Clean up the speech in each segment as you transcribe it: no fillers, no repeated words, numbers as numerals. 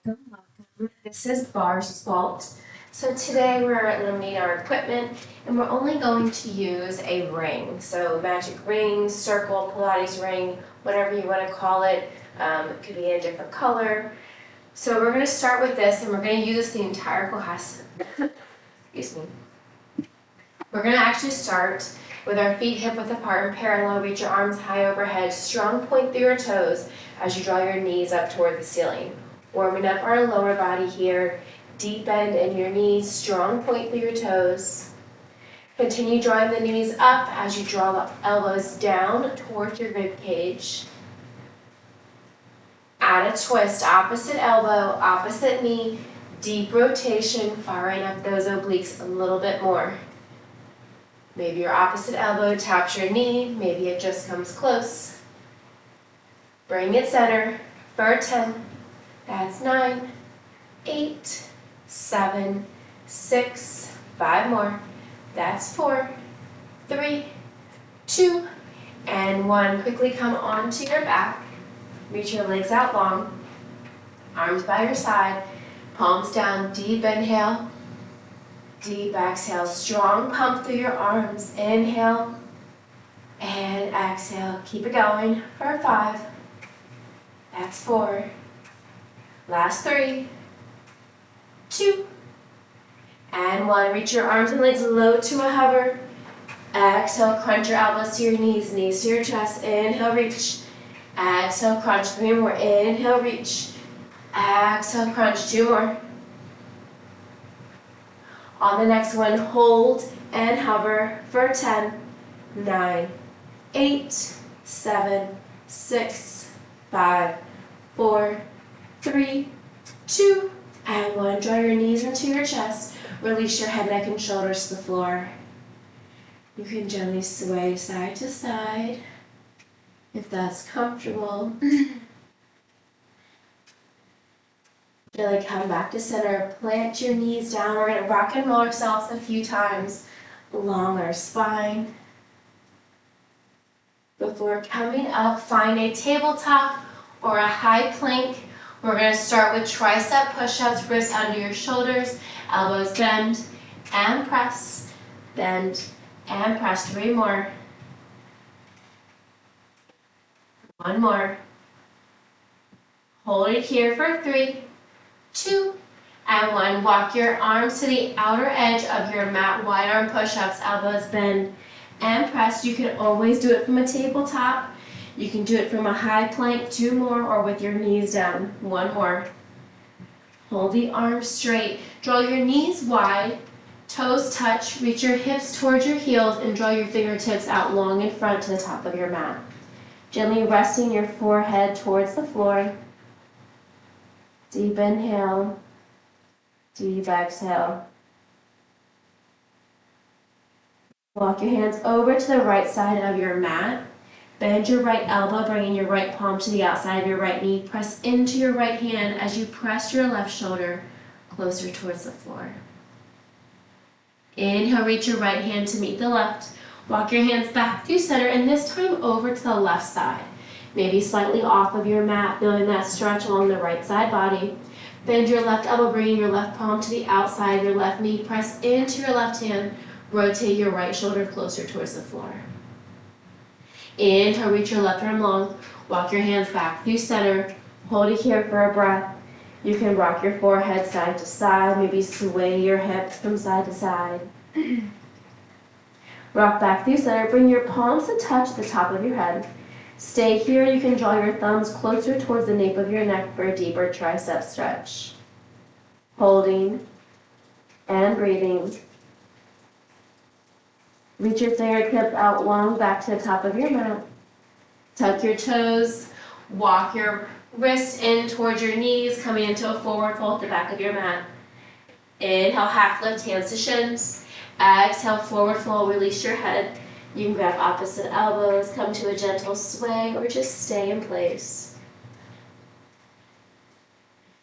Welcome. This is Bar's fault. So today we're eliminating our equipment and we're only going to use a ring. So magic ring, circle, Pilates ring, whatever you want to call it. It could be a different color. So we're going to start with this and we're going to use this the entire class. Excuse me. We're going to actually start with our feet hip width apart and parallel. Reach your arms high overhead. Strong point through your toes as you draw your knees up toward the ceiling. Warming up our lower body here. Deep bend in your knees. Strong point through your toes. Continue drawing the knees up as you draw the elbows down towards your rib cage. Add a twist. Opposite elbow, opposite knee. Deep rotation, firing up those obliques a little bit more. Maybe your opposite elbow taps your knee, maybe it just comes close. Bring it center for 10. That's 9, 8, 7, 6, 5 more. That's 4, 3, 2, and 1. Quickly come onto your back. Reach your legs out long. Arms by your side. Palms down. Deep inhale. Deep exhale. Strong pump through your arms. Inhale and exhale. Keep it going for 5. That's 4. Last 3, 2, and 1. Reach your arms and legs low to a hover. Exhale, crunch your elbows to your knees, knees to your chest. Inhale, reach. Exhale, crunch. 3 more. Inhale, reach. Exhale, crunch. 2 more. On the next one, hold and hover for 10, 9, 8, 7, 6, 5, 4, 3, 2, and 1. Draw your knees into your chest. Release your head, neck, and shoulders to the floor. You can gently sway side to side if that's comfortable. Gently come back to center. Plant your knees down. We're going to rock and roll ourselves a few times along our spine. Before coming up, find a tabletop or a high plank. We're going to start with tricep push-ups, wrists under your shoulders, elbows bend and press, bend and press. 3 more. 1 more. Hold it here for 3, 2, and 1. Walk your arms to the outer edge of your mat, wide arm push-ups, elbows bend and press. You can always do it from a tabletop. You can do it from a high plank, 2 more, or with your knees down, 1 more. Hold the arms straight. Draw your knees wide, toes touch, reach your hips towards your heels, and draw your fingertips out long in front to the top of your mat. Gently resting your forehead towards the floor. Deep inhale, deep exhale. Walk your hands over to the right side of your mat. Bend your right elbow, bringing your right palm to the outside of your right knee. Press into your right hand as you press your left shoulder closer towards the floor. Inhale, reach your right hand to meet the left. Walk your hands back through center, and this time over to the left side. Maybe slightly off of your mat, building that stretch along the right side body. Bend your left elbow, bringing your left palm to the outside of your left knee. Press into your left hand. Rotate your right shoulder closer towards the floor. Inhale, reach your left arm long. Walk your hands back through center. Hold it here for a breath. You can rock your forehead side to side. Maybe sway your hips from side to side. Rock back through center. Bring your palms to touch the top of your head. Stay here. You can draw your thumbs closer towards the nape of your neck for a deeper tricep stretch. Holding and breathing. Reach your fingertips out long back to the top of your mat. Tuck your toes. Walk your wrists in towards your knees, coming into a forward fold at the back of your mat. Inhale, half lift, hands to shins. Exhale, forward fold, release your head. You can grab opposite elbows, come to a gentle sway, or just stay in place.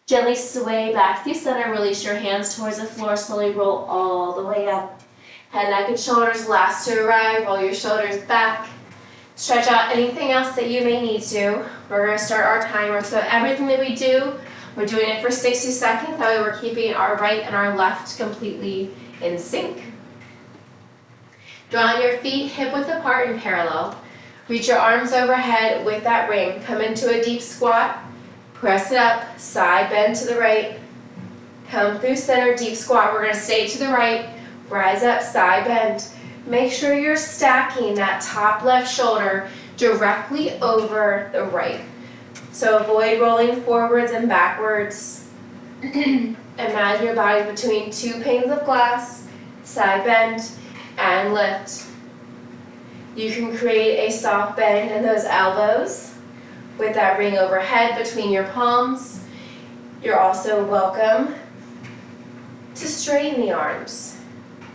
Gently sway back through center, release your hands towards the floor, slowly roll all the way up. Head, neck, and shoulders last to arrive. Roll your shoulders back. Stretch out anything else that you may need to. We're going to start our timer. So everything that we do, We're doing it for 60 seconds, that way we're keeping our right and our left completely in sync. Drawing your feet hip width apart and parallel. Reach your arms overhead with that ring. Come into a deep squat. Press it up, side bend to the right. Come through center, deep squat. We're going to stay to the right. Rise up, side bend. Make sure you're stacking that top left shoulder directly over the right. So avoid rolling forwards and backwards. Imagine your body between two panes of glass. Side bend and lift. You can create a soft bend in those elbows with that ring overhead between your palms. You're also welcome to straighten the arms.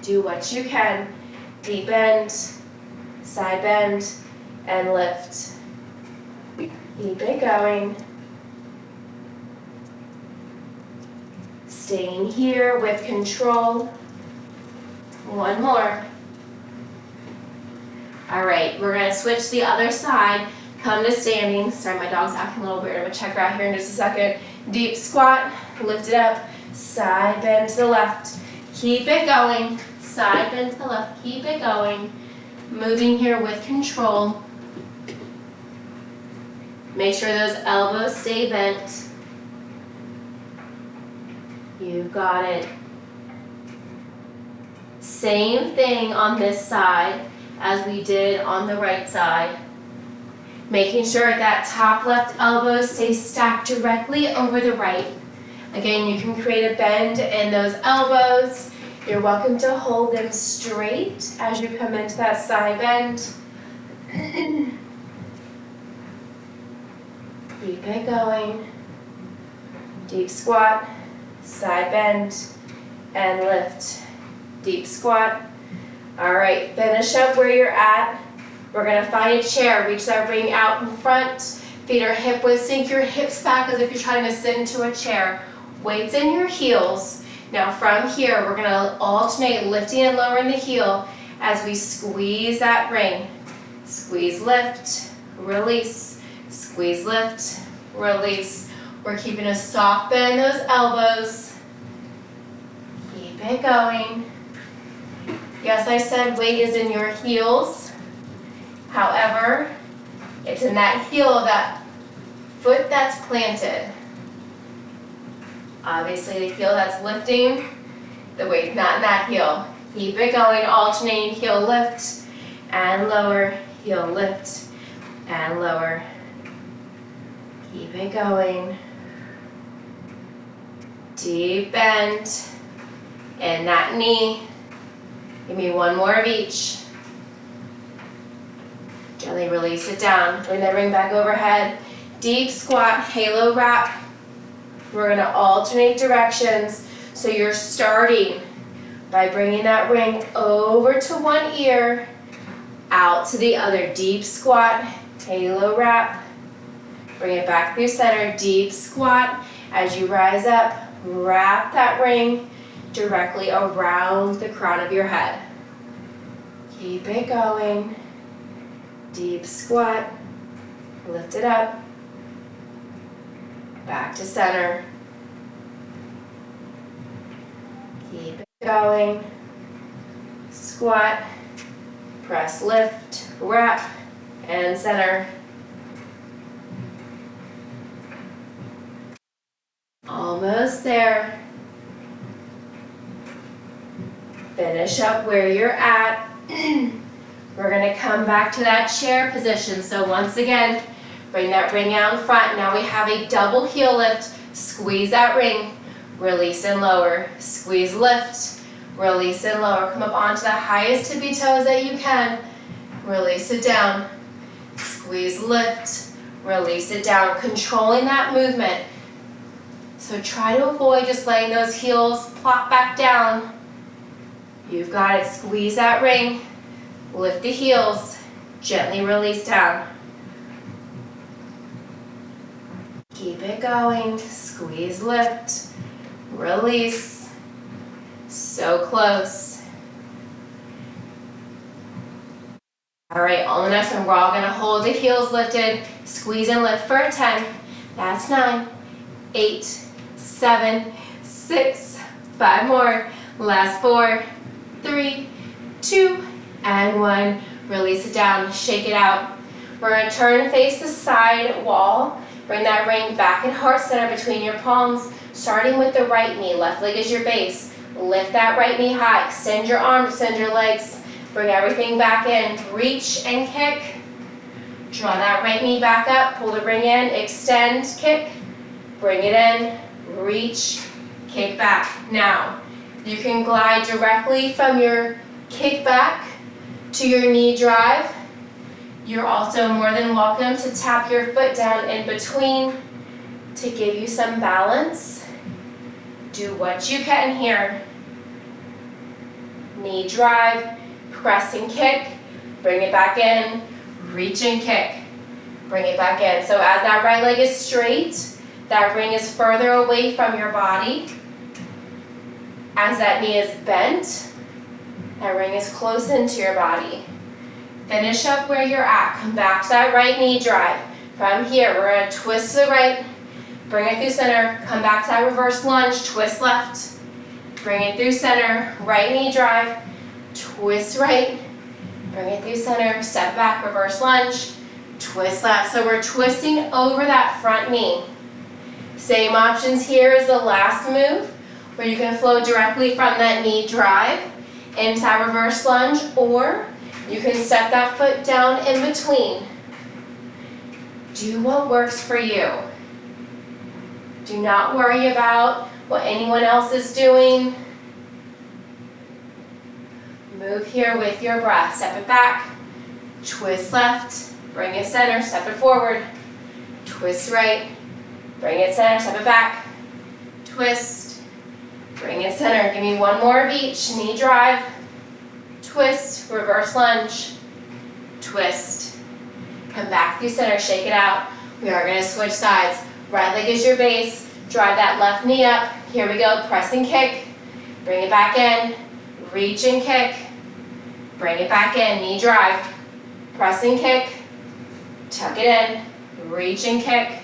Do what you can. Deep bend, side bend, and lift. Keep it going. Staying here with control. One more. All right, we're gonna switch the other side. Come to standing. Sorry, my dog's acting a little weird. I'm gonna check her out here in just a second. Deep squat, lift it up. Side bend to the left. Keep it going. Side bend to the left. Keep it going. Moving here with control. Make sure those elbows stay bent. You've got it. Same thing on this side as we did on the right side. Making sure that top left elbow stays stacked directly over the right. Again, you can create a bend in those elbows. You're welcome to hold them straight as you come into that side bend. Keep it going. Deep squat, side bend, and lift. Deep squat. All right, finish up where you're at. We're gonna find a chair. Reach that ring out in front. Feet are hip width. Sink your hips back as if you're trying to sit into a chair. Weights in your heels. Now from here, we're gonna alternate lifting and lowering the heel as we squeeze that ring. Squeeze, lift, release. Squeeze, lift, release. We're keeping a soft bend in those elbows. Keep it going. Yes, I said weight is in your heels. However, it's in that heel of that foot that's planted. Obviously, the heel that's lifting, the weight's not in that heel. Keep it going, alternating heel lift and lower, heel lift and lower. Keep it going. Deep bend in that knee. Give me one more of each. Gently release it down. Bring that ring back overhead. Deep squat, halo wrap. We're gonna alternate directions. So you're starting by bringing that ring over to one ear, out to the other. Deep squat, halo wrap. Bring it back through center, deep squat. As you rise up, wrap that ring directly around the crown of your head. Keep it going. Deep squat, lift it up, back to center. Keep it going. Squat, press, lift, wrap, and center. Almost there. Finish up where you're at. We're gonna come back to that chair position. So once again, bring that ring out in front. Now we have a double heel lift. Squeeze that ring, release and lower. Squeeze, lift, release and lower. Come up onto the highest tippy toes that you can. Release it down. Squeeze, lift, release it down. Controlling that movement. So try to avoid just letting those heels plop back down. You've got it. Squeeze that ring. Lift the heels. Gently release down. Keep it going. Squeeze, lift, release. So close. All right, on the next one, we're all gonna hold the heels lifted. Squeeze and lift for a 10. That's 9, 8, 7, 6, 5 more. Last 4, 3, 2, and 1. Release it down, shake it out. We're gonna turn and face the side wall. Bring that ring back in heart center between your palms, starting with the right knee. Left leg is your base. Lift that right knee high, extend your arms, extend your legs. Bring everything back in, reach and kick. Draw that right knee back up, pull the ring in, extend, kick. Bring it in, reach, kick back. Now, you can glide directly from your kick back to your knee drive. You're also more than welcome to tap your foot down in between to give you some balance. Do what you can here. Knee drive, press and kick, bring it back in, reach and kick, bring it back in. So as that right leg is straight, that ring is further away from your body. As that knee is bent, that ring is close into your body. Finish up where you're at. Come back to that right knee drive. From here, we're going to twist to the right, bring it through center, come back to that reverse lunge, twist left, bring it through center, right knee drive, twist right, bring it through center, step back, reverse lunge, twist left. So we're twisting over that front knee. Same options here as the last move, where you can flow directly from that knee drive into that reverse lunge, or you can step that foot down in between. Do what works for you. Do not worry about what anyone else is doing. Move here with your breath. Step it back, twist left, bring it center, step it forward, twist right, bring it center, step it back, twist, bring it center. Give me one more of each. Knee drive, twist, reverse lunge, twist. Come back through center, shake it out. We are going to switch sides. Right leg is your base. Drive that left knee up. Here we go. Press and kick. Bring it back in. Reach and kick. Bring it back in. Knee drive. Press and kick. Tuck it in. Reach and kick.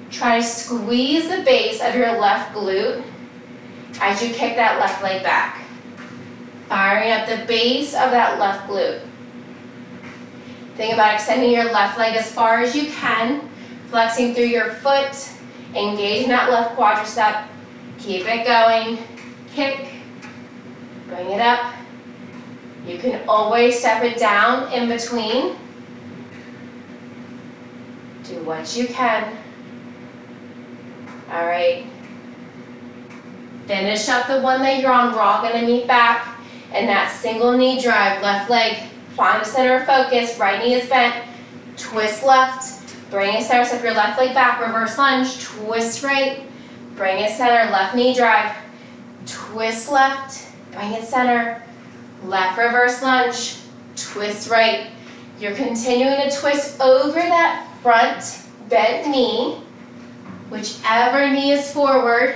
Try to squeeze the base of your left glute as you kick that left leg back. Firing up the base of that left glute. Think about extending your left leg as far as you can, flexing through your foot, engaging that left quadricep. Keep it going. Kick. Bring it up. You can always step it down in between. Do what you can. All right. Finish up the one that you're on. We're all going to meet back. And that single knee drive, left leg, find a center of focus, right knee is bent, twist left, bring it center, step your left leg back, reverse lunge, twist right, bring it center, left knee drive, twist left, bring it center, left reverse lunge, twist right. You're continuing to twist over that front bent knee, whichever knee is forward,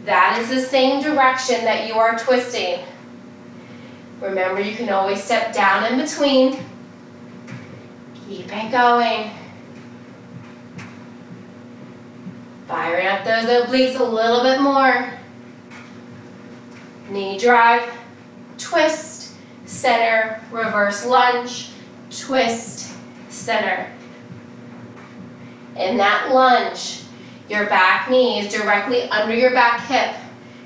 that is the same direction that you are twisting. Remember, you can always step down in between. Keep it going. Firing up those obliques a little bit more. Knee drive, twist, center, reverse lunge, twist, center. In that lunge, your back knee is directly under your back hip.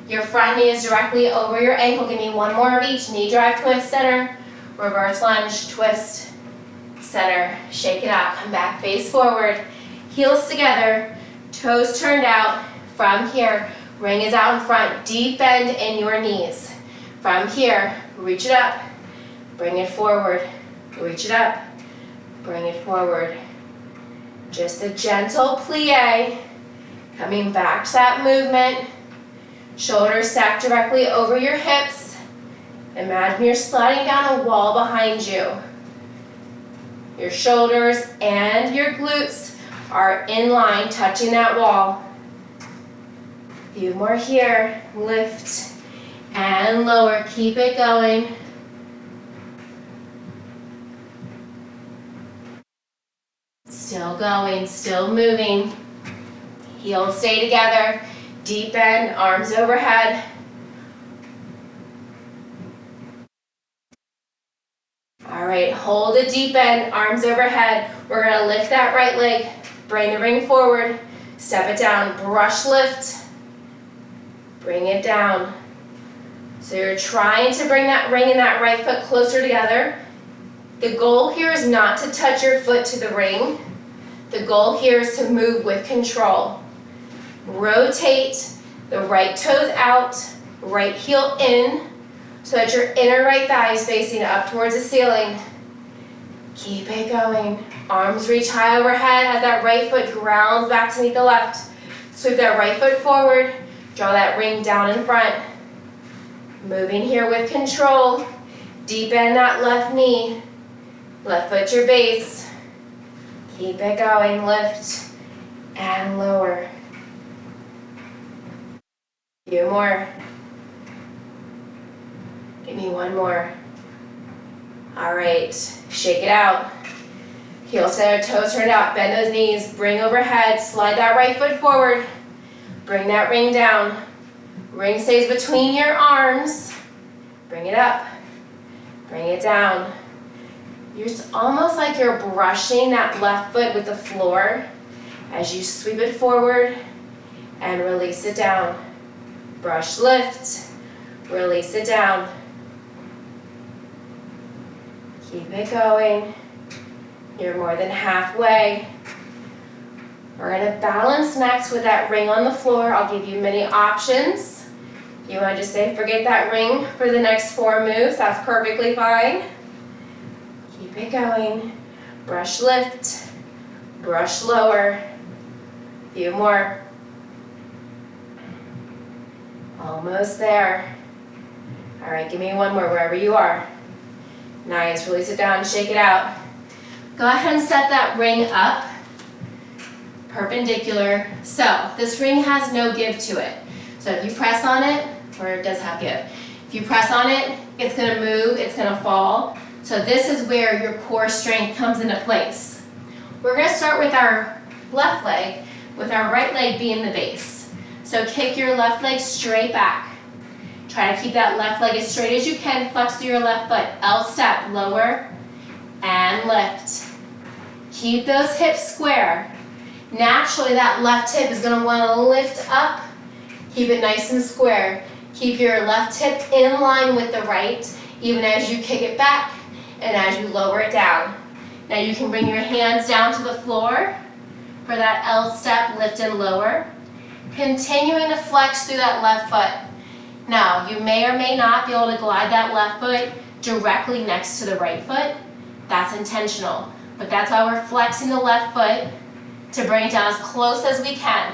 Your front knee is directly over your ankle. Give me one more of each. Knee drive, twist, center. Reverse lunge, twist, center. Shake it out. Come back, face forward. Heels together. Toes turned out. From here, ring is out in front. Deep bend in your knees. From here, reach it up. Bring it forward. Reach it up. Bring it forward. Just a gentle plie. Coming back to that movement. Shoulders stacked directly over your hips. Imagine you're sliding down a wall behind you. Your shoulders and your glutes are in line, touching that wall. A few more here. Lift and lower. Keep it going. Still going, still moving. Heels stay together. Deep bend, arms overhead. All right, hold a deep bend, arms overhead. We're gonna lift that right leg, bring the ring forward, step it down, brush lift, bring it down. So you're trying to bring that ring and that right foot closer together. The goal here is not to touch your foot to the ring. The goal here is to move with control. Rotate the right toes out, right heel in, so that your inner right thigh is facing up towards the ceiling. Keep it going. Arms reach high overhead as that right foot grounds back to meet the left. Sweep that right foot forward, draw that ring down in front. Moving here with control. Deep bend that left knee. Left foot your base. Keep it going, lift and lower. Few more. Give me one more. All right, shake it out. Heel center, toes turned out, bend those knees, bring overhead, slide that right foot forward. Bring that ring down. Ring stays between your arms. Bring it up, bring it down. It's almost like you're brushing that left foot with the floor as you sweep it forward and release it down. Brush, lift, release it down. Keep it going. You're more than halfway. We're gonna balance next with that ring on the floor. I'll give you many options. If you wanna just say, forget that ring for the next 4 moves, that's perfectly fine. Keep it going. Brush, lift, brush, lower. Few more. Almost there. All right, give me one more wherever you are. Nice, release it down, shake it out. Go ahead and set that ring up, perpendicular. So this ring has no give to it. So if you press on it, or it does have give. If you press on it, it's gonna move, it's gonna fall. So this is where your core strength comes into place. We're gonna start with our left leg, with our right leg being the base. So kick your left leg straight back. Try to keep that left leg as straight as you can, flex through your left foot. L step, lower and lift. Keep those hips square. Naturally, that left hip is gonna wanna lift up. Keep it nice and square. Keep your left hip in line with the right, even as you kick it back and as you lower it down. Now you can bring your hands down to the floor for that L step, lift and lower. Continuing to flex through that left foot. Now, you may or may not be able to glide that left foot directly next to the right foot. That's intentional. But that's why we're flexing the left foot to bring it down as close as we can.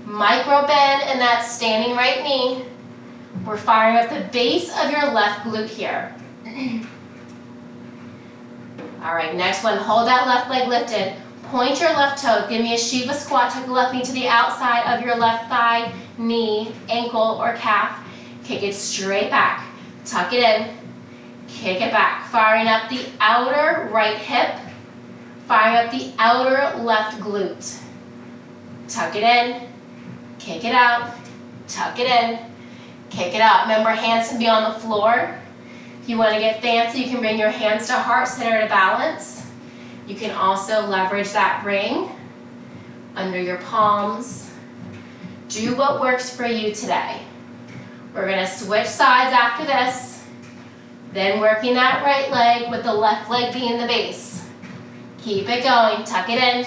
Micro bend in that standing right knee. We're firing up the base of your left glute here. All right, next one, hold that left leg lifted. Point your left toe, give me a Shiva squat, tuck the left knee to the outside of your left thigh, knee, ankle, or calf. Kick it straight back, tuck it in, kick it back. Firing up the outer right hip, firing up the outer left glute. Tuck it in, kick it out, tuck it in, kick it out. Remember, hands can be on the floor. If you want to get fancy, you can bring your hands to heart center to balance. You can also leverage that ring under your palms. Do what works for you today. We're gonna switch sides after this, then working that right leg with the left leg being the base. Keep it going, tuck it in,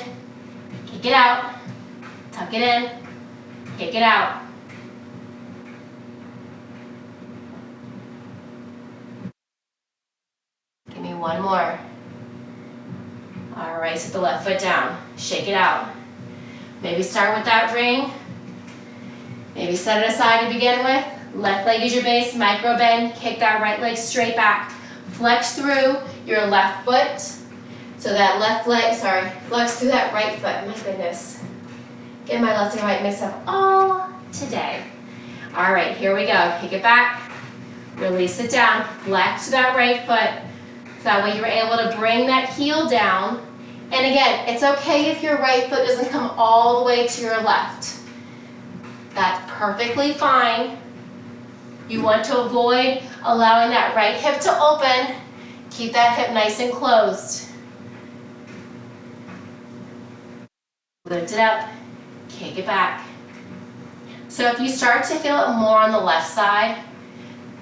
kick it out, tuck it in, kick it out. Give me one more. All right, set the left foot down, shake it out. Maybe start with that ring. Maybe set it aside to begin with. Left leg is your base, micro bend, kick that right leg straight back. Flex through your left foot. So that left leg, flex through that right foot, my goodness. Get my left and right mixed up all today. All right, here we go, kick it back, release it down, flex to that right foot. So that way you're able to bring that heel down. And again, it's okay if your right foot doesn't come all the way to your left. That's perfectly fine. You want to avoid allowing that right hip to open. Keep that hip nice and closed. Lift it up, kick it back. So if you start to feel it more on the left side,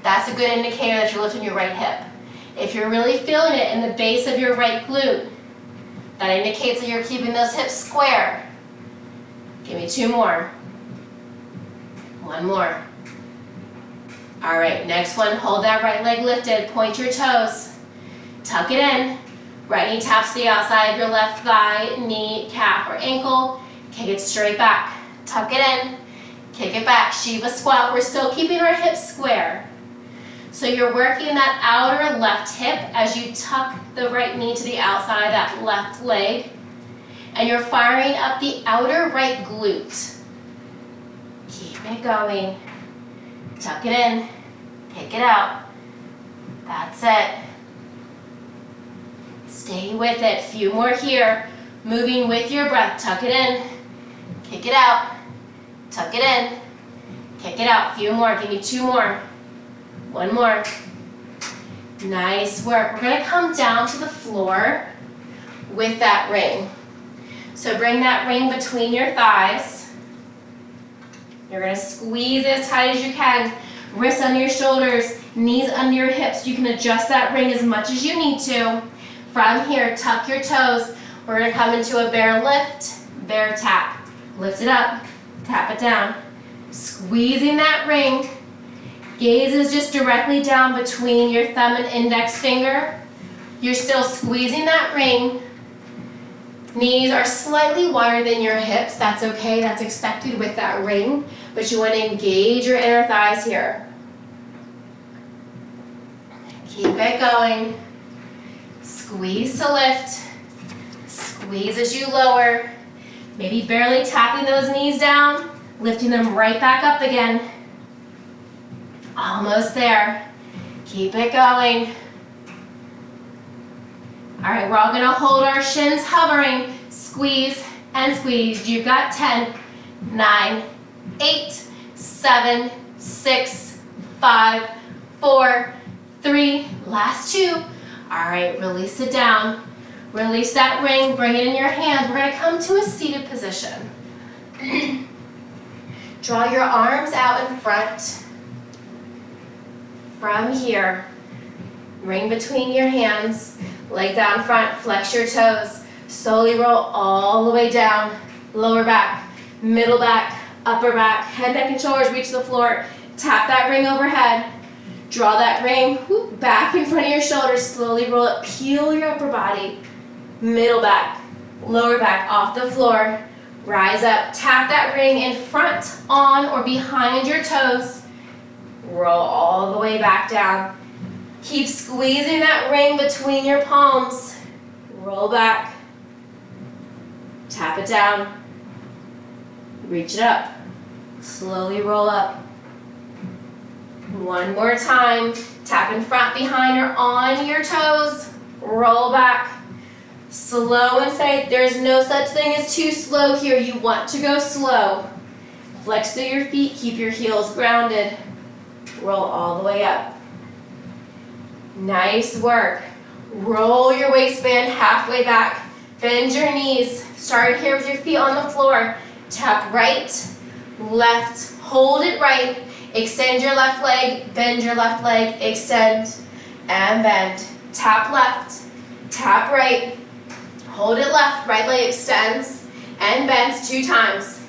that's a good indicator that you're lifting your right hip. If you're really feeling it in the base of your right glute, that indicates that you're keeping those hips square. Give me 2 more. 1 more. All right, next one, hold that right leg lifted, point your toes, tuck it in. Right knee taps the outside of your left thigh, knee, calf, or ankle. Kick it straight back. Tuck it in, kick it back. Shiva squat. We're still keeping our hips square. So you're working that outer left hip as you tuck the right knee to the outside of that left leg. And you're firing up the outer right glute. Keep it going. Tuck it in, kick it out. That's it. Stay with it. Few more here. Moving with your breath. Tuck it in. Kick it out. Tuck it in. Kick it out. Few more. Give me 2 more. 1 more. Nice work. We're going to come down to the floor with that ring. So bring that ring between your thighs. You're going to squeeze it as tight as you can. Wrists under your shoulders. Knees under your hips. You can adjust that ring as much as you need to. From here, tuck your toes. We're going to come into a bear lift, bear tap. Lift it up, tap it down. Squeezing that ring. Gaze is just directly down between your thumb and index finger. You're still squeezing that ring. Knees are slightly wider than your hips. That's okay, that's expected with that ring. But you want to engage your inner thighs here. Keep it going. Squeeze to lift, squeeze as you lower, maybe barely tapping those knees down, lifting them right back up again. Almost there. Keep it going. All right, we're all gonna hold our shins hovering, squeeze and squeeze. You've got 10, 9, 8, 7, 6, 5, 4, 3, last 2. All right, release it down. Release that ring, bring it in your hands. We're gonna come to a seated position. Draw your arms out in front. From here, ring between your hands, leg down front, flex your toes. Slowly roll all the way down, lower back, middle back, upper back, head, neck, and shoulders reach the floor. Tap that ring overhead. Draw that ring back in front of your shoulders, slowly roll it, peel your upper body, middle back, lower back off the floor, rise up, tap that ring in front, on, or behind your toes, roll all the way back down. Keep squeezing that ring between your palms, roll back, tap it down, reach it up, slowly roll up. 1 more time, tap in front, behind, or on your toes, roll back, slow and steady. There's no such thing as too slow here. You want to go slow. Flex through your feet, keep your heels grounded, roll all the way up. Nice work. Roll your waistband halfway back, bend your knees, start here with your feet on the floor, tap right, left, hold it right. Extend your left leg, bend your left leg, extend and bend. Tap left, tap right, hold it left, right leg extends and bends 2 times.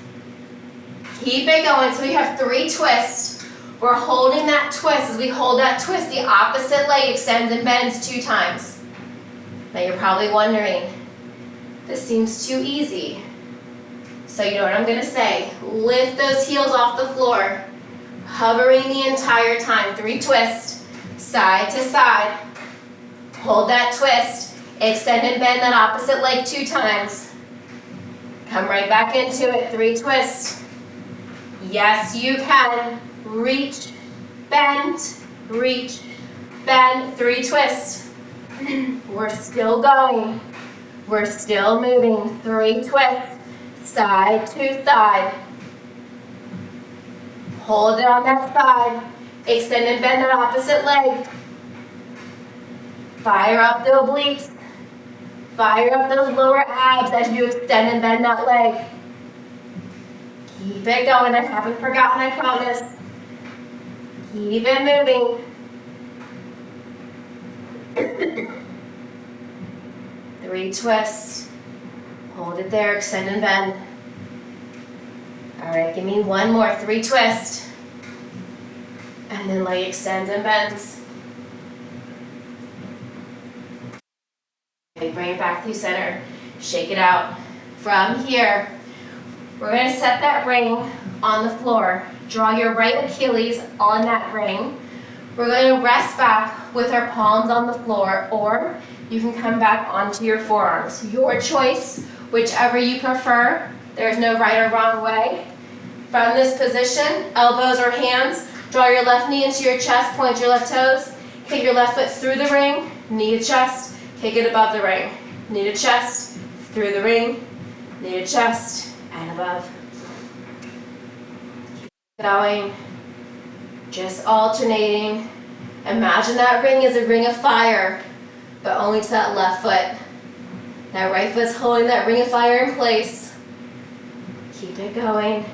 Keep it going. So we have 3 twists. We're holding that twist. As we hold that twist, the opposite leg extends and bends 2 times. Now you're probably wondering, this seems too easy. So you know what I'm gonna say. Lift those heels off the floor. Hovering the entire time. 3 twists, side to side. Hold that twist. Extend and bend that opposite leg 2 times. Come right back into it. 3 twists. Yes, you can. Reach, bend, reach, bend. 3 twists. We're still going. We're still moving. 3 twists, side to side. Hold it on that side. Extend and bend that opposite leg. Fire up the obliques. Fire up those lower abs as you extend and bend that leg. Keep it going. I haven't forgotten, I promise. Keep it moving. 3 twists. Hold it there, extend and bend. All right, give me 1 more, 3 twists. And then leg extends and bends. Okay, bring it back through center. Shake it out. From here, we're going to set that ring on the floor. Draw your right Achilles on that ring. We're going to rest back with our palms on the floor, or you can come back onto your forearms. Your choice, whichever you prefer. There's no right or wrong way. From this position, elbows or hands, draw your left knee into your chest, point your left toes, kick your left foot through the ring, knee to chest, kick it above the ring. Knee to chest, through the ring, knee to chest, and above. Keep going, just alternating. Imagine that ring is a ring of fire, but only to that left foot. That right foot's holding that ring of fire in place. Keep it going.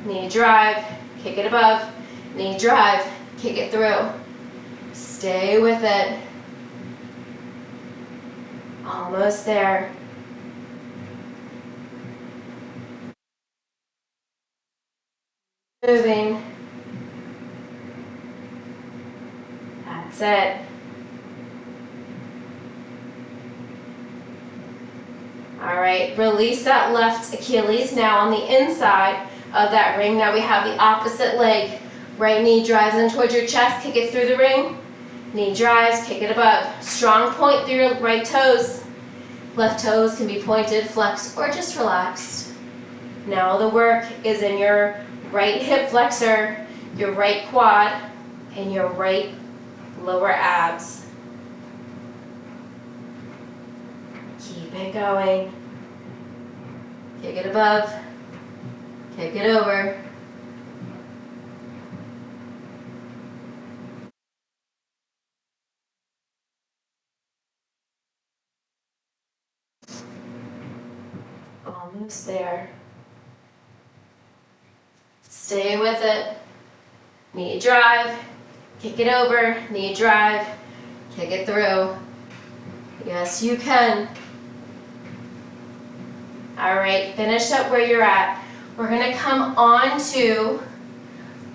Knee drive, kick it above. Knee drive, kick it through. Stay with it. Almost there. Moving. That's it. All right, release that left Achilles. Now on the inside of that ring, now we have the opposite leg. Right knee drives in towards your chest, kick it through the ring. Knee drives, kick it above. Strong point through your right toes. Left toes can be pointed, flexed, or just relaxed. Now the work is in your right hip flexor, your right quad, and your right lower abs. Keep it going. Kick it above. Kick it over. Almost there. Stay with it. Knee drive. Kick it over. Knee drive. Kick it through. Yes, you can. All right, finish up where you're at. We're going to come on to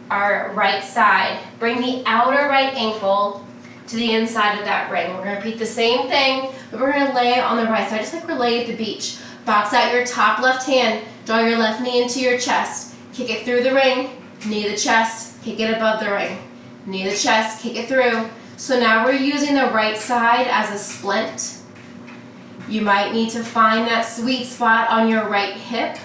our right side. Bring the outer right ankle to the inside of that ring. We're going to repeat the same thing, but we're going to lay it on the right side, just like we're laying at the beach. Box out your top left hand. Draw your left knee into your chest. Kick it through the ring. Knee to chest. Kick it above the ring. Knee to chest. Kick it through. So now we're using the right side as a splint. You might need to find that sweet spot on your right hip.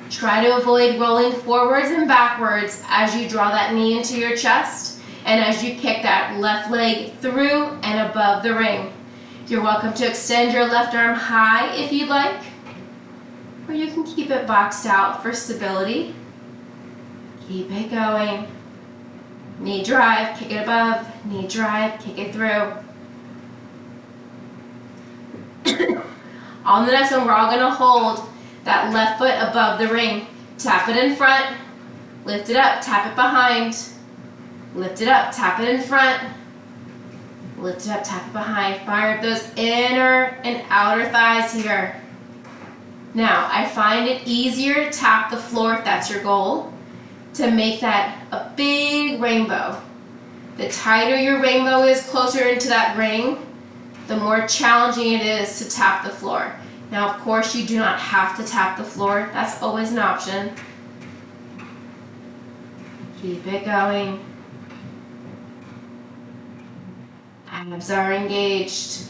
Try to avoid rolling forwards and backwards as you draw that knee into your chest and as you kick that left leg through and above the ring. You're welcome to extend your left arm high if you'd like, or you can keep it boxed out for stability. Keep it going. Knee drive, kick it above. Knee drive, kick it through. On the next one, we're all going to hold that left foot above the ring. Tap it in front, lift it up, tap it behind. Lift it up, tap it in front. Lift it up, tap it behind. Fire up those inner and outer thighs here. Now, I find it easier to tap the floor if that's your goal, to make that a big rainbow. The tighter your rainbow is closer into that ring, the more challenging it is to tap the floor. Now, of course, you do not have to tap the floor. That's always an option. Keep it going. Abs are engaged.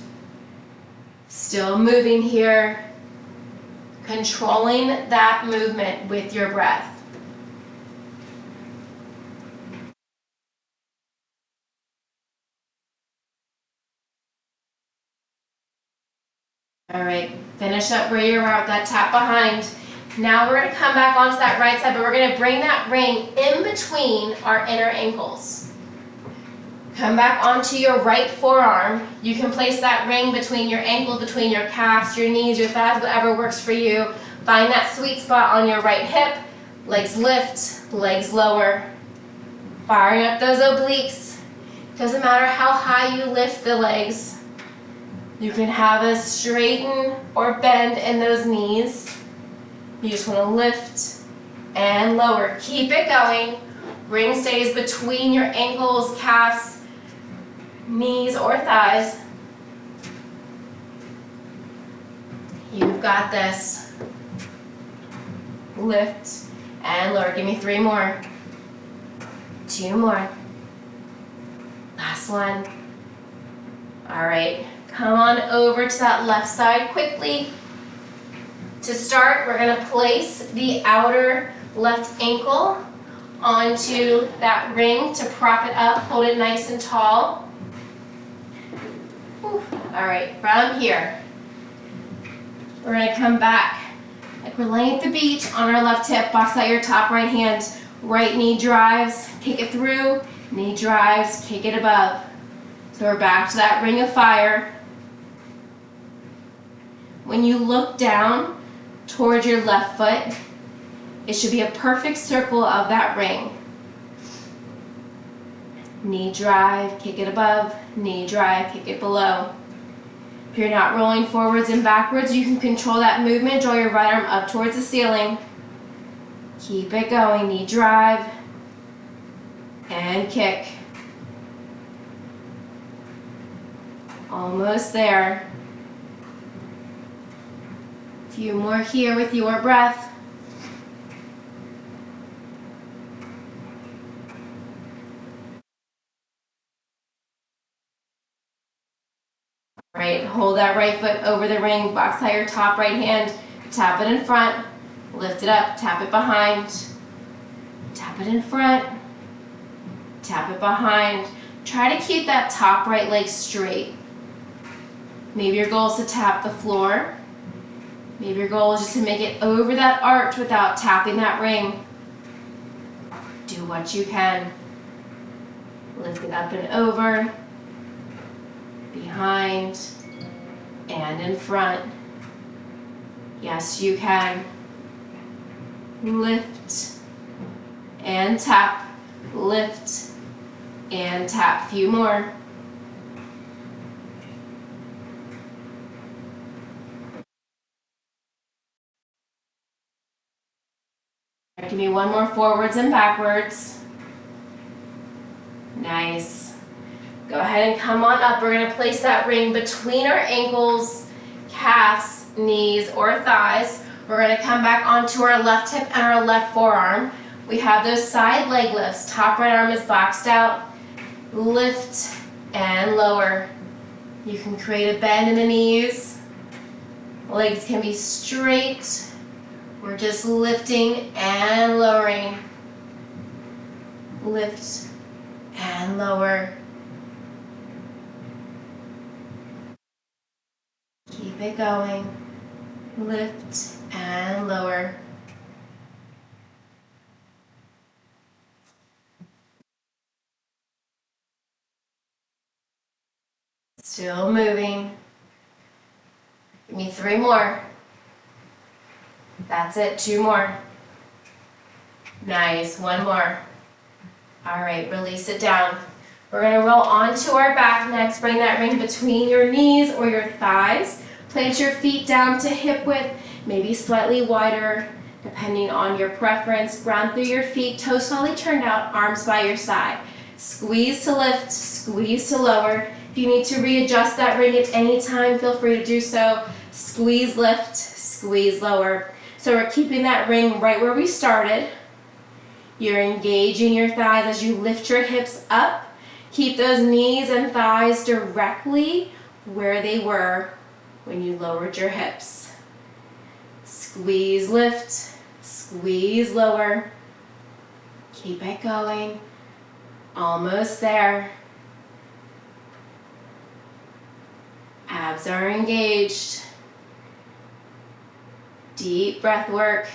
Still moving here. Controlling that movement with your breath. All right, finish up where you are with that tap behind. Now we're gonna come back onto that right side, but we're gonna bring that ring in between our inner ankles. Come back onto your right forearm. You can place that ring between your ankle, between your calves, your knees, your thighs, whatever works for you. Find that sweet spot on your right hip. Legs lift, legs lower. Firing up those obliques. Doesn't matter how high you lift the legs. You can have a straighten or bend in those knees. You just want to lift and lower. Keep it going. Ring stays between your ankles, calves, knees, or thighs. You've got this. Lift and lower. Give me 3 more. 2 more. Last one. All right. Come on over to that left side quickly. To start, we're going to place the outer left ankle onto that ring to prop it up. Hold it nice and tall. Whew. All right, from here, we're going to come back like we're laying at the beach on our left hip. Box out your top right hand. Right knee drives, kick it through. Knee drives, kick it above. So we're back to that ring of fire. When you look down towards your left foot, it should be a perfect circle of that ring. Knee drive, kick it above. Knee drive, kick it below. If you're not rolling forwards and backwards, you can control that movement. Draw your right arm up towards the ceiling. Keep it going. Knee drive and kick. Almost there. A few more here with your breath. Right, hold that right foot over the ring, box out your top right hand, tap it in front, lift it up, tap it behind, tap it in front, tap it behind. Try to keep that top right leg straight. Maybe your goal is to tap the floor. Maybe your goal is just to make it over that arch without tapping that ring. Do what you can. Lift it up and over, behind, and in front. Yes, you can. Lift and tap, lift and tap. Few more. Give me 1 more forwards and backwards. Nice. Go ahead and come on up. We're going to place that ring between our ankles, calves, knees, or thighs. We're going to come back onto our left hip and our left forearm. We have those side leg lifts. Top right arm is boxed out. Lift and lower. You can create a bend in the knees. Legs can be straight. We're just lifting and lowering. Lift and lower. Keep it going. Lift and lower. Still moving. Give me 3 more. That's it, 2 more. Nice, 1 more. All right, release it down. We're gonna roll onto our back next. Bring that ring between your knees or your thighs. Plant your feet down to hip width, maybe slightly wider, depending on your preference. Ground through your feet, toes slightly turned out, arms by your side. Squeeze to lift, squeeze to lower. If you need to readjust that ring at any time, feel free to do so. Squeeze, lift, squeeze, lower. So we're keeping that ring right where we started. You're engaging your thighs as you lift your hips up. Keep those knees and thighs directly where they were when you lowered your hips. Squeeze, lift, squeeze, lower. Keep it going. Almost there. Abs are engaged. Deep breath work.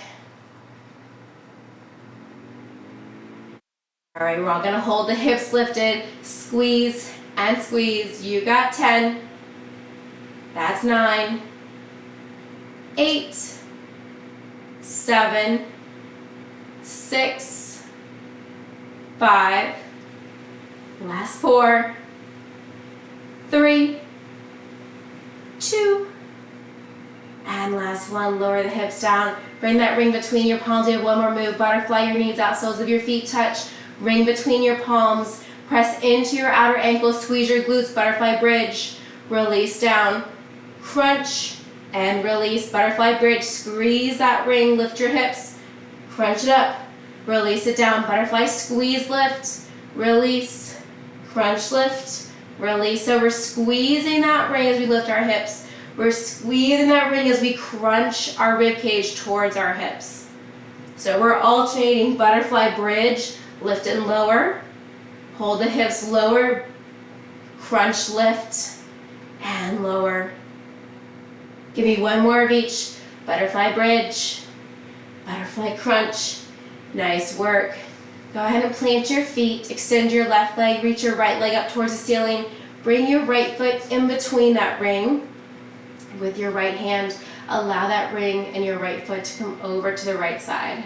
All right, we're all gonna hold the hips lifted, squeeze and squeeze. You got 10. That's 9, 8, 7, 6, 5, last 4, 3, 2, and last 1. Lower the hips down. Bring that ring between your palms. Do one more move. Butterfly your knees out, soles of your feet touch. Ring between your palms. Press into your outer ankles. Squeeze your glutes. Butterfly bridge. Release down. Crunch and release. Butterfly bridge. Squeeze that ring. Lift your hips. Crunch it up. Release it down. Butterfly squeeze, lift. Release. Crunch, lift. Release. So we're squeezing that ring as we lift our hips. We're squeezing that ring as we crunch our rib cage towards our hips. So we're alternating butterfly bridge, lift and lower. Hold the hips lower, crunch, lift, and lower. Give me one more of each. Butterfly bridge, butterfly crunch. Nice work. Go ahead and plant your feet, extend your left leg, reach your right leg up towards the ceiling. Bring your right foot in between that ring. With your right hand, allow that ring and your right foot to come over to the right side.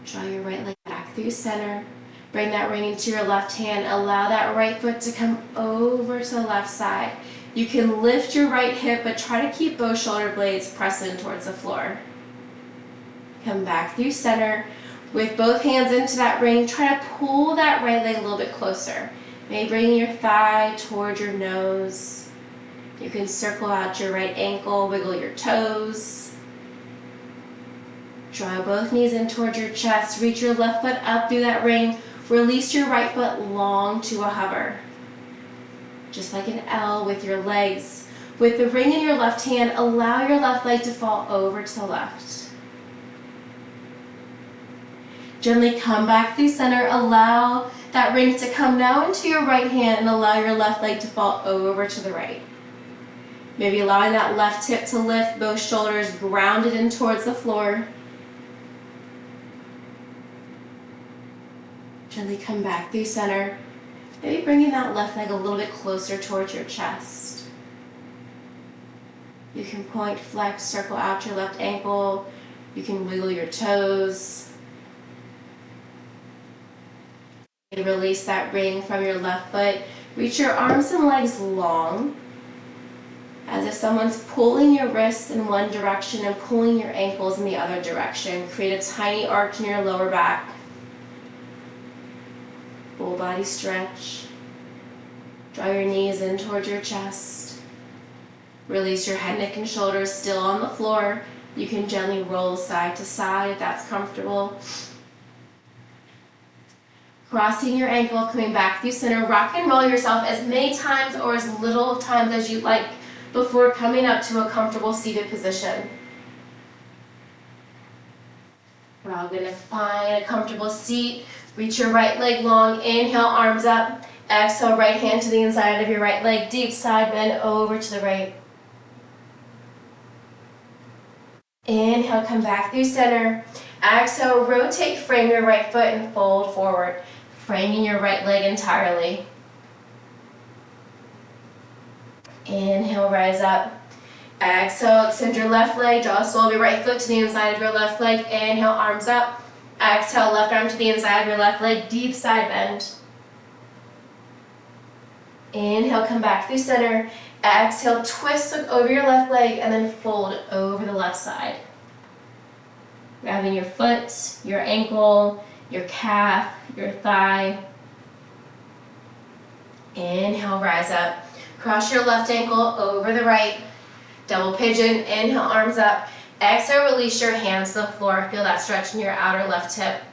Draw your right leg back through center. Bring that ring into your left hand. Allow that right foot to come over to the left side. You can lift your right hip, but try to keep both shoulder blades pressed in towards the floor. Come back through center. With both hands into that ring, try to pull that right leg a little bit closer. Maybe bring your thigh towards your nose. You can circle out your right ankle, wiggle your toes. Draw both knees in towards your chest. Reach your left foot up through that ring. Release your right foot long to a hover. Just like an L with your legs. With the ring in your left hand, allow your left leg to fall over to the left. Gently come back through center. Allow that ring to come now into your right hand and allow your left leg to fall over to the right. Maybe allowing that left hip to lift, both shoulders grounded in towards the floor. Gently come back through center. Maybe bringing that left leg a little bit closer towards your chest. You can point, flex, circle out your left ankle. You can wiggle your toes. Release that ring from your left foot. Reach your arms and legs long, as if someone's pulling your wrists in one direction and pulling your ankles in the other direction. Create a tiny arch in your lower back. Full body stretch. Draw your knees in towards your chest. Release your head, neck, and shoulders still on the floor. You can gently roll side to side if that's comfortable. Crossing your ankle, coming back through center. Rock and roll yourself as many times or as little times as you like before coming up to a comfortable seated position. We're all going to find a comfortable seat. Reach your right leg long. Inhale, arms up. Exhale, right hand to the inside of your right leg. Deep side bend over to the right. Inhale, come back through center. Exhale, rotate, frame your right foot and fold forward. Framing your right leg entirely. Inhale, rise up. Exhale, extend your left leg. Draw the sole of your right foot to the inside of your left leg. Inhale, arms up. Exhale, left arm to the inside of your left leg. Deep side bend. Inhale, come back through center. Exhale, twist, look over your left leg, and then fold over the left side. Grabbing your foot, your ankle, your calf, your thigh. Inhale, rise up. Cross your left ankle over the right. Double pigeon. Inhale, arms up. Exhale, release your hands to the floor. Feel that stretch in your outer left hip.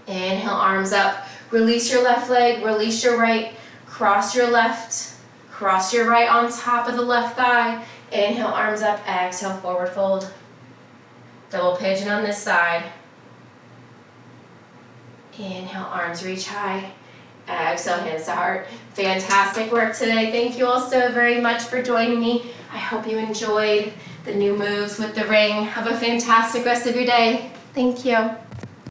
Inhale, arms up. Release your left leg, release your right. Cross your left, cross your right on top of the left thigh. Inhale, arms up. Exhale, forward fold. Double pigeon on this side. Inhale, arms reach high. And exhale, hands to heart. Fantastic work today. Thank you all so very much for joining me. I hope you enjoyed the new moves with the ring. Have a fantastic rest of your day. Thank you.